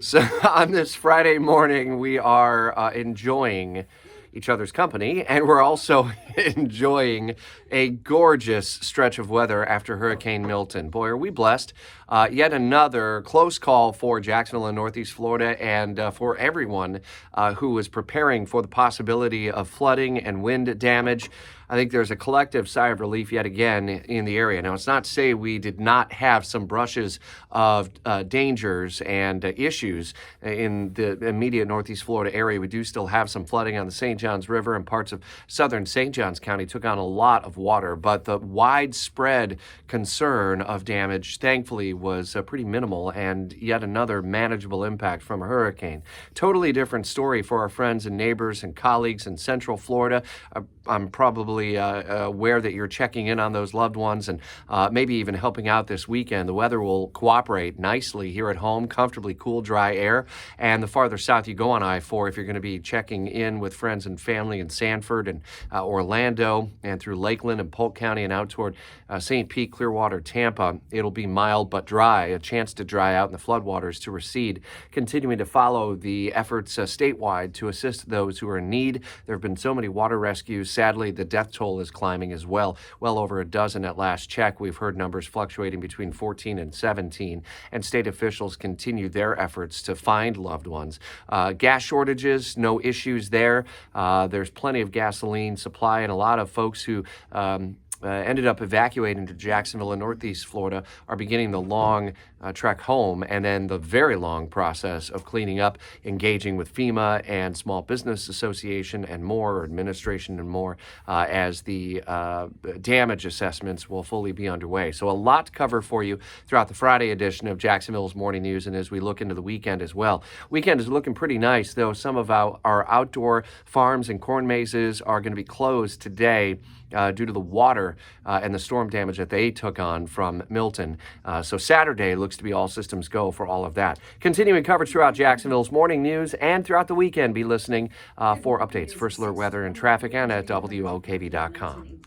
So on this Friday morning, we are enjoying each other's company, and we're also enjoying a gorgeous stretch of weather after Hurricane Milton. Boy, are we blessed. Yet another close call for Jacksonville and Northeast Florida, and for everyone who is preparing for the possibility of flooding and wind damage. I think there's a collective sigh of relief yet again in the area. Now, it's not to say we did not have some brushes of dangers and issues in the immediate Northeast Florida area. We do still have some flooding on the St. Johns River, and parts of southern St. Johns County took on a lot of water. But the widespread concern of damage, thankfully, was pretty minimal, and yet another manageable impact from a hurricane. Totally different story for our friends and neighbors and colleagues in Central Florida. I'm probably aware that you're checking in on those loved ones and maybe even helping out this weekend. The weather will cooperate nicely here at home, comfortably cool, dry air. And the farther south you go on I-4, if you're going to be checking in with friends and family in Sanford and Orlando and through Lakeland and Polk County and out toward St. Pete, Clearwater, Tampa, it'll be mild but dry, a chance to dry out and the floodwaters to recede. Continuing to follow the efforts statewide to assist those who are in need. There have been so many water rescues. Sadly, the death toll is climbing as well. Well over a dozen at last check. We've heard numbers fluctuating between 14 and 17, and state officials continue their efforts to find loved ones. Gas shortages, no issues there. There's plenty of gasoline supply, and a lot of folks who ended up evacuating to Jacksonville and Northeast Florida are beginning the long trek home, and then the very long process of cleaning up, engaging with FEMA and Small Business Association and more, or administration and more, as the damage assessments will fully be underway. So a lot to cover for you throughout the Friday edition of Jacksonville's Morning News, and as we look into the weekend as well. Weekend is looking pretty nice, though some of our outdoor farms and corn mazes are going to be closed today due to the water and the storm damage that they took on from Milton. So Saturday looks to be all systems go for all of that. Continuing coverage throughout Jacksonville's Morning News, and throughout the weekend, be listening for updates, First Alert weather and traffic, and at WOKV.com.